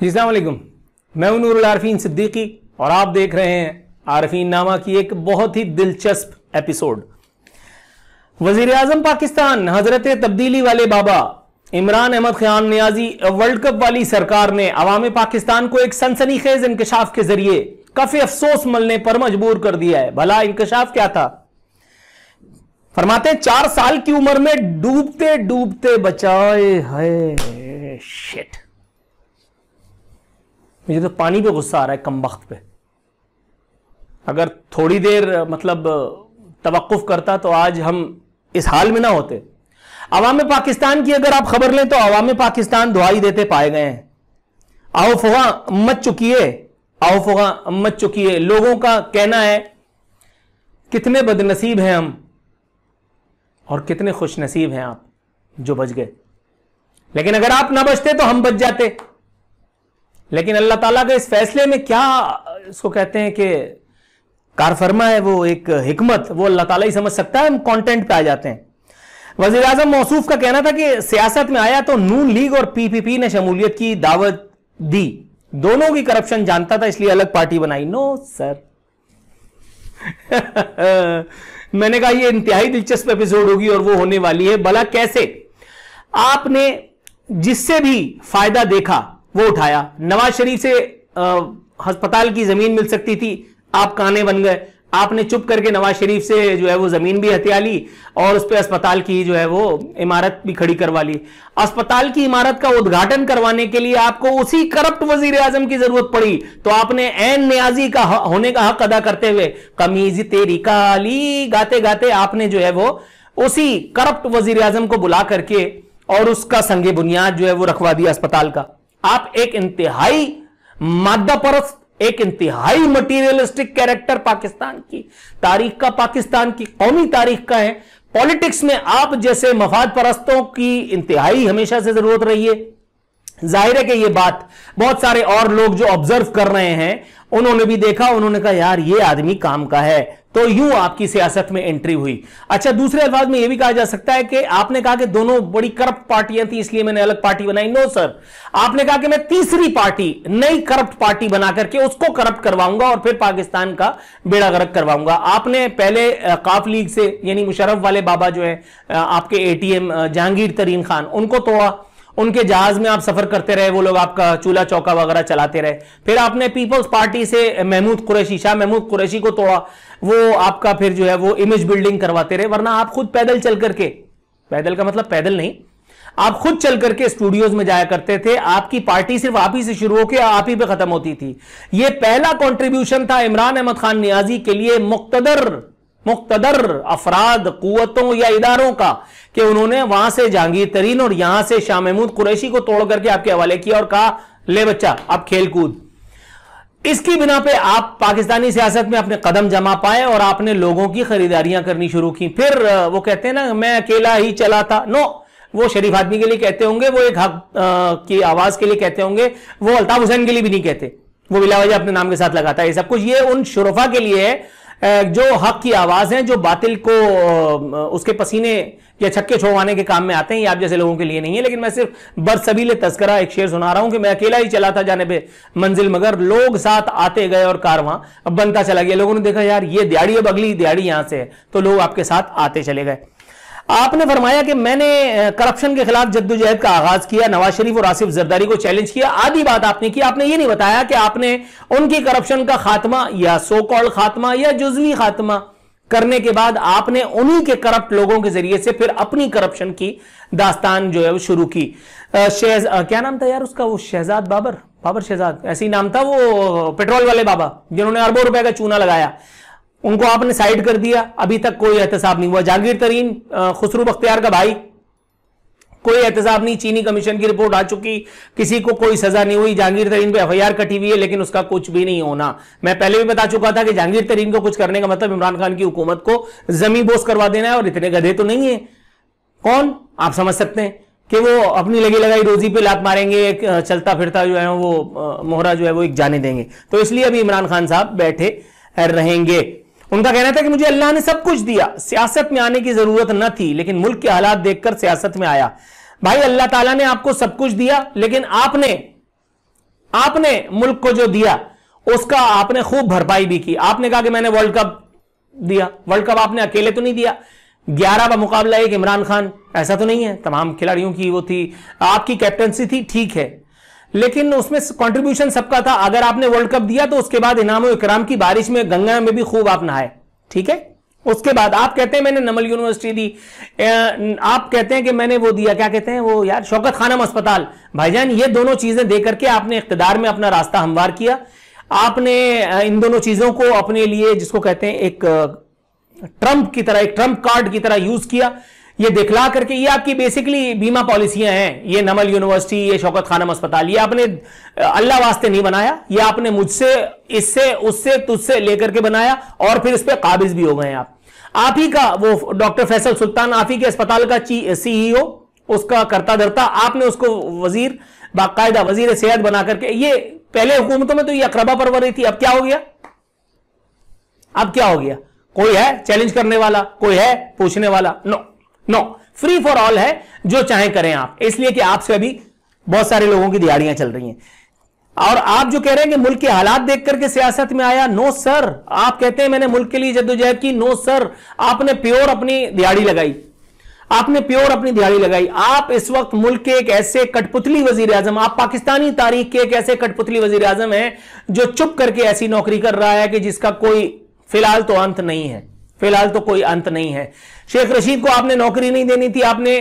जी अस्सलाम वालेकुम, मैं हूं नूरुल आरफीन सिद्दीकी और आप देख रहे हैं आरफीन नामा की एक बहुत ही दिलचस्प एपिसोड। वजीर आजम पाकिस्तान हजरत तब्दीली वाले बाबा इमरान अहमद खान नियाजी वर्ल्ड कप वाली सरकार ने अवाम पाकिस्तान को एक सनसनीखेज इंकशाफ के जरिए काफी अफसोस मलने पर मजबूर कर दिया है। भला इंकशाफ क्या था? फरमाते हैं 4 साल की उम्र में डूबते डूबते बचाए है। शिट, मुझे तो पानी पे गुस्सा आ रहा है कमबख्त पे। अगर थोड़ी देर तवक्कुफ करता तो आज हम इस हाल में ना होते। अवाम पाकिस्तान की अगर आप खबर लें तो अवाम पाकिस्तान दुआई देते पाए गए हैं। आओ फुगा मच चुकी है, आओ फुगा मच चुकी है। लोगों का कहना है कितने बदनसीब हैं हम और कितने खुश नसीब हैं आप जो बच गए। लेकिन अगर आप ना बचते तो हम बच जाते। लेकिन अल्लाह ताला के इस फैसले में क्या इसको कहते हैं कि कारफरमा है, वो एक हिकमत, वो अल्लाह ताला ही समझ सकता है। हम कंटेंट पे आ जाते हैं। वजीर आजम मौसूफ का कहना था कि सियासत में आया तो नून लीग और पीपीपी ने शमूलियत की दावत दी, दोनों की करप्शन जानता था इसलिए अलग पार्टी बनाई। नो सर मैंने कहा ये इंतहाई दिलचस्प एपिसोड होगी और वो होने वाली है। भला कैसे? आपने जिससे भी फायदा देखा वो उठाया। नवाज शरीफ से अस्पताल की जमीन मिल सकती थी, आप काने बन गए। आपने चुप करके नवाज शरीफ से जो है वो जमीन भी हथिया ली और उस पर अस्पताल की जो है वो इमारत भी खड़ी करवा ली। अस्पताल की इमारत का उद्घाटन करवाने के लिए आपको उसी करप्ट वजीर आजम की जरूरत पड़ी तो आपने एन नियाजी का होने का हक अदा करते हुए कमीज तेरी काली गाते गाते आपने जो है वो उसी करप्ट वजीर आजम को बुला करके और उसका संगे बुनियाद जो है वो रखवा दिया अस्पताल का। आप एक इंतहाई मादा परस्त, एक इंतहाई मटीरियलिस्टिक कैरेक्टर पाकिस्तान की तारीख का, पाकिस्तान की कौमी तारीख का है। पॉलिटिक्स में आप जैसे मफाद परस्तों की इंतहाई हमेशा से जरूरत रही है। जाहिर है कि ये बात बहुत सारे और लोग जो ऑब्जर्व कर रहे हैं उन्होंने भी देखा, उन्होंने कहा यार ये आदमी काम का है, तो यूं आपकी सियासत में एंट्री हुई। अच्छा, दूसरे अल्फाज में यह भी कहा जा सकता है कि आपने कहा कि दोनों बड़ी करप्ट पार्टियां थी इसलिए मैंने अलग पार्टी बनाई। नो सर, आपने कहा कि मैं तीसरी पार्टी, नई करप्ट पार्टी बना करके उसको करप्ट करवाऊंगा और फिर पाकिस्तान का बेड़ा गर्क करवाऊंगा। आपने पहले काफ लीग से यानी मुशर्रफ वाले बाबा जो है आपके एटीएम जहांगीर तरीन खान, उनको तोड़ा। उनके जहाज में आप सफर करते रहे, वो लोग आपका चूल्हा चौका वगैरह चलाते रहे। फिर आपने पीपल्स पार्टी से महमूद कुरैशी, शाह महमूद कुरैशी को तोड़ा, वो आपका फिर जो है वो इमेज बिल्डिंग करवाते रहे। वरना आप खुद पैदल चल करके, पैदल का मतलब पैदल नहीं, आप खुद चल करके स्टूडियोज में जाया करते थे। आपकी पार्टी सिर्फ आप ही से शुरू होकर आप ही पे खत्म होती थी। यह पहला कंट्रीब्यूशन था इमरान अहमद खान नियाजी के लिए मुक्तदर अफराद, कुव्वतों या इदारों का, कि उन्होंने वहां से जहांगीर तरीन और यहां से शाह महमूद कुरैशी को तोड़ करके आपके हवाले किया और कहा ले बच्चा अब खेल कूद। इसकी बिना पे आप पाकिस्तानी सियासत में अपने कदम जमा पाए और आपने लोगों की खरीदारियां करनी शुरू की। फिर वो कहते हैं ना मैं अकेला ही चला था। नो, वो शरीफ आदमी के लिए कहते होंगे, वो एक हक की आवाज के लिए कहते होंगे, वो अल्ताफ हुसैन के लिए भी नहीं कहते, वो बिलावजह अपने नाम के साथ लगाता है ये सब कुछ। ये उन शुरफा के लिए है जो हक की आवाज है, जो बातिल को उसके पसीने या छक्के छोड़वाने के काम में आते हैं। ये आप जैसे लोगों के लिए नहीं है। लेकिन मैं सिर्फ बरसबीले तस्करा एक शेर सुना रहा हूं कि मैं अकेला ही चला था जानिबे मंजिल, मगर लोग साथ आते गए और कारवां अब बनता चला गया। लोगों ने देखा यार ये दिहाड़ी, अब अगली दिहाड़ी यहां से है, तो लोग आपके साथ आते चले गए। आपने फरमाया कि मैंने करप्शन के खिलाफ जद्दोजहद का आगाज किया, नवाज शरीफ और आसिफ जरदारी को चैलेंज किया। आधी बात आपने की, आपने ये नहीं बताया कि आपने उनकी करप्शन का खात्मा या सो कॉल्ड खात्मा या जुज़वी खात्मा करने के बाद आपने उन्हीं के करप्ट लोगों के जरिए से फिर अपनी करप्शन की दास्तान जो है वो शुरू की। क्या नाम था यार उसका, वो शहजाद बाबर शहजाद ऐसे ही नाम था, वो पेट्रोल वाले बाबा जिन्होंने अरबों रुपए का चूना लगाया, उनको आपने साइड कर दिया। अभी तक कोई एहतसाब नहीं हुआ। जहांगीर तरीन खुसरू बख्तियार का भाई, कोई एहतसाब नहीं। चीनी कमीशन की रिपोर्ट आ चुकी, किसी को कोई सजा नहीं हुई। जहांगीर तरीन पे एफआईआर कटी हुई है लेकिन उसका कुछ भी नहीं होना। मैं पहले भी बता चुका था कि जहांगीर तरीन को कुछ करने का मतलब इमरान खान की हुकूमत को जमी बोस करवा देना है, और इतने गधे तो नहीं है। कौन आप समझ सकते हैं कि वो अपनी लगी लगाई रोजी पे लात मारेंगे, एक चलता फिरता जो है वो मोहरा जो है वो एक जाने देंगे। तो इसलिए अभी इमरान खान साहब बैठे रहेंगे। उनका कहना था कि मुझे अल्लाह ने सब कुछ दिया, सियासत में आने की जरूरत न थी, लेकिन मुल्क के हालात देखकर सियासत में आया। भाई अल्लाह ताला ने आपको सब कुछ दिया, लेकिन आपने आपने मुल्क को जो दिया उसका आपने खूब भरपाई भी की। आपने कहा कि मैंने वर्ल्ड कप दिया। वर्ल्ड कप आपने अकेले तो नहीं दिया, 11 का मुकाबला एक इमरान खान, ऐसा तो नहीं है, तमाम खिलाड़ियों की वो थी, आपकी कैप्टनसी थी, ठीक है, लेकिन उसमें कंट्रीब्यूशन सबका था। अगर आपने वर्ल्ड कप दिया तो उसके बाद इनाम इकराम की बारिश में गंगा में भी खूब आप नहाए, ठीक है। उसके बाद आप कहते हैं मैंने नमल यूनिवर्सिटी दी, आप कहते हैं कि मैंने वो दिया, क्या कहते हैं वो यार, शौकत खानम अस्पताल। भाईजान ये दोनों चीजें दे करके आपने इख्तिदार में अपना रास्ता हमवार किया। आपने इन दोनों चीजों को अपने लिए, जिसको कहते हैं एक ट्रंप की तरह, एक ट्रंप कार्ड की तरह यूज किया। ये दिखला करके, ये आपकी बेसिकली बीमा पॉलिसियां हैं, ये नमल यूनिवर्सिटी, ये शौकत खानम अस्पताल, ये आपने अल्लाह वास्ते नहीं बनाया, ये आपने मुझसे, इससे, उससे, तुझसे लेकर के बनाया और फिर इस पर काबिज भी हो गए आप ही का वो डॉक्टर फैसल सुल्तान, आप ही के अस्पताल का CEO, उसका करता धरता, आपने उसको वजीर, बाकायदा वजीर सेहत बना करके। ये पहले हुकूमतों में तो ये अकरबा परवरी थी, अब क्या हो गया? अब क्या हो गया? कोई है चैलेंज करने वाला? कोई है पूछने वाला? नो, फ्री फॉर ऑल है, जो चाहे करें आप, इसलिए कि आपसे अभी बहुत सारे लोगों की दिहाड़ियां चल रही हैं। और आप जो कह रहे हैं कि मुल्क के हालात देख करके सियासत में आया, नो सर। आप कहते हैं मैंने मुल्क के लिए जद्दोजहद की, नो सर। आपने प्योर अपनी दिहाड़ी लगाई, आपने प्योर अपनी दिहाड़ी लगाई। आप इस वक्त मुल्क के एक ऐसे कठपुतली वजीर आजम, आप पाकिस्तानी तारीख के एक ऐसे कठपुतली वजीर आजम हैं जो चुप करके ऐसी नौकरी कर रहा है कि जिसका कोई फिलहाल तो अंत नहीं है, फिलहाल तो कोई अंत नहीं है। शेख रशीद को आपने नौकरी नहीं देनी थी, आपने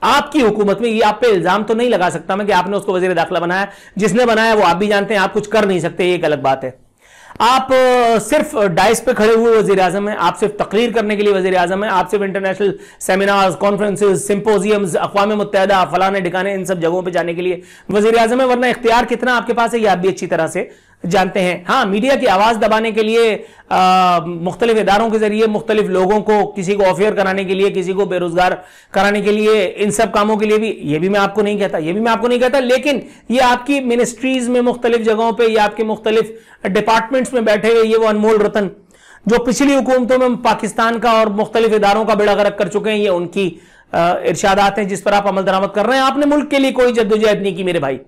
आपकी हुकूमत में, ये आप पे इल्जाम तो नहीं लगा सकता मैं कि आपने उसको वजीर दाखिला बनाया। जिसने बनाया वो आप भी जानते हैं, आप कुछ कर नहीं सकते, ये एक अलग बात है। आप सिर्फ डाइस पे खड़े हुए वजीर आजम हैं, आप सिर्फ तकरीर करने के लिए वजीर आजम हैं, आप सिर्फ इंटरनेशनल सेमिनार्स, कॉन्फ्रेंसेस, सिंपोजियम्स, अक़वाम मुत्तहिदा, फलाने ठिकाने, इन सब जगहों पे जाने के लिए वजीर आजम है। वरना इख्तियार कितना आपके पास है ये आप भी अच्छी तरह से जानते हैं। हाँ, मीडिया की आवाज दबाने के लिए मुख्तलिफ इदारों के जरिए मुख्तलिफ लोगों को, किसी को ऑफियर कराने के लिए, किसी को बेरोजगार कराने के लिए, इन सब कामों के लिए भी, ये भी मैं आपको नहीं कहता, ये भी मैं आपको नहीं कहता, लेकिन ये आपकी मिनिस्ट्रीज में मुख्तलिफ जगहों पे, या आपके मुख्तलिफ डिपार्टमेंट्स में बैठे हुए ये वो अनमोल रतन जो पिछली हुकूमतों में पाकिस्तान का और मुख्तलिफ इदारों का बेड़ा गर्क कर चुके हैं, ये उनकी इरशादात हैं जिस पर आप अमल दरामद कर रहे हैं। आपने मुल्क के लिए कोई जद्दोजहद नहीं की मेरे भाई,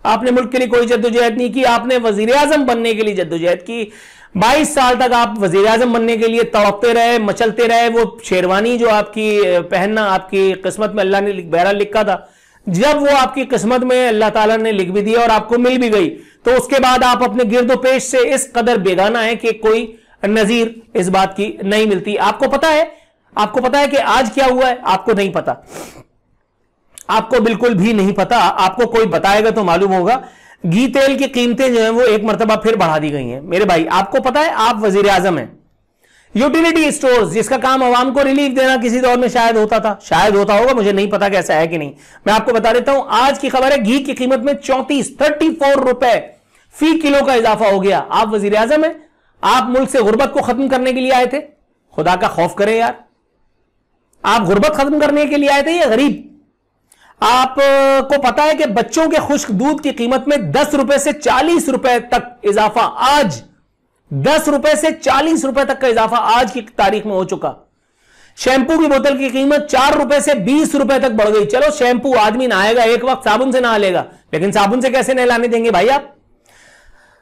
आपने मुल्क के लिए कोई जद्दोजहद नहीं की। आपने वजीर आजम बनने के लिए जद्दोजहद की। 22 साल तक आप वजीर आजम बनने के लिए तड़पते रहे, मचलते रहे। वो शेरवानी जो आपकी पहनना आपकी किस्मत में अल्लाह ने बहरहाल लिखा था, जब वो आपकी किस्मत में अल्लाह ताला ने लिख भी दिया और आपको मिल भी गई, तो उसके बाद आप अपने गिरदो पेश से इस कदर बेगाना है कि कोई नजीर इस बात की नहीं मिलती। आपको पता है, आपको पता है कि आज क्या हुआ है? आपको नहीं पता, आपको बिल्कुल भी नहीं पता। आपको कोई बताएगा तो मालूम होगा। घी तेल की कीमतें जो है वो एक मरतबा फिर बढ़ा दी गई हैं मेरे भाई। आपको पता है, आप वजीर आजम हैं। यूटिलिटी स्टोर्स जिसका काम आवाम को रिलीफ देना किसी दौर में शायद होता था, शायद होता होगा, मुझे नहीं पता कैसा है कि नहीं। मैं आपको बता देता हूं, आज की खबर है, घी की कीमत में 34 रुपए फी किलो का इजाफा हो गया। आप वजीर आजम हैं, आप मुल्क से गुर्बत को खत्म करने के लिए आए थे। खुदा का खौफ करे यार, आप गुर्बत खत्म करने के लिए आए थे? ये गरीब, आपको पता है कि बच्चों के खुश्क दूध की कीमत में 10 रुपए से 40 रुपए तक इजाफा, आज 10 रुपए से 40 रुपए तक का इजाफा आज की तारीख में हो चुका। शैंपू की बोतल की कीमत 4 रुपए से 20 रुपए तक बढ़ गई। चलो शैंपू आदमी नहाएगा, एक वक्त साबुन से नहा लेगा, लेकिन साबुन से कैसे नहलाने देंगे भाई आप?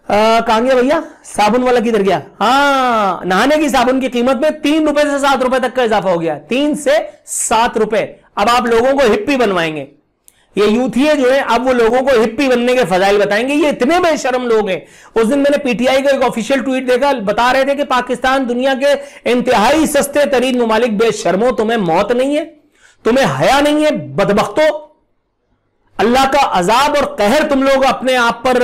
कहां गया भैया साबुन वाला, किधर गया? हाँ, नहाने की साबुन की कीमत में 3 रुपए से 7 रुपए तक का इजाफा हो गया, 3 से 7 रुपए। अब आप लोगों को हिप्पी बनवाएंगे, ये यूथिये जो है अब वो लोगों को हिप्पी बनने के फजाइल बताएंगे। ये इतने बेशरम लोग हैं। उस दिन मैंने पीटीआई का एक ऑफिशियल ट्वीट देखा, बता रहे थे कि पाकिस्तान दुनिया के इंतहाई सस्ते तरीन मुमालिक, बेशर्मो तुम्हें मौत नहीं है, तुम्हें हया नहीं है, बदबख्तो, अल्लाह का अजाब और कहर तुम लोग अपने आप पर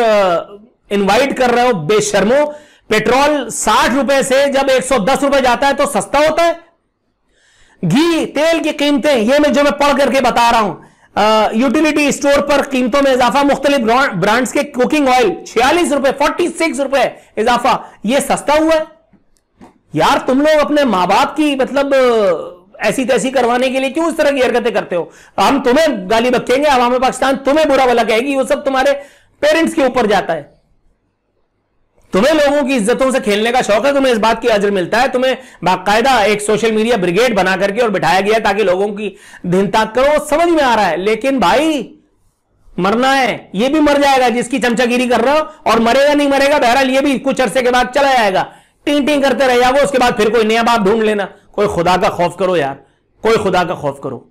इनवाइट कर रहे हो, बेशर्मो। पेट्रोल 60 रुपए से जब 110 रुपए जाता है तो सस्ता होता है। घी तेल की कीमतें, ये मैं जो मैं पढ़ करके बता रहा हूं, यूटिलिटी स्टोर पर कीमतों में इजाफा, मुख्तलिफ ब्रांड्स के कुकिंग ऑयल 46 रुपए, 46 रुपए इजाफा, ये सस्ता हुआ है यार। तुम लोग अपने मां बाप की मतलब ऐसी तैसी करवाने के लिए क्यों इस तरह की हरकतें करते हो? हम तुम्हें गाली बकेंगे, अवाम पाकिस्तान तुम्हें बुरा भला कहेगी, वो सब तुम्हारे पेरेंट्स के ऊपर जाता है। तुम्हें लोगों की इज्जतों से खेलने का शौक है, तुम्हें इस बात की अजर मिलता है, तुम्हें बाकायदा एक सोशल मीडिया ब्रिगेड बना करके और बिठाया गया ताकि लोगों की दिन ताक करो, समझ में आ रहा है। लेकिन भाई मरना है, ये भी मर जाएगा जिसकी चमचागिरी कर रहे हो, और मरेगा नहीं मरेगा बहरहाल ये भी कुछ अरसे के बाद चला जाएगा, टिंग टिंग करते रह जाओगे, उसके बाद फिर कोई नया बाप ढूंढ लेना। कोई खुदा का खौफ करो यार, कोई खुदा का खौफ करो।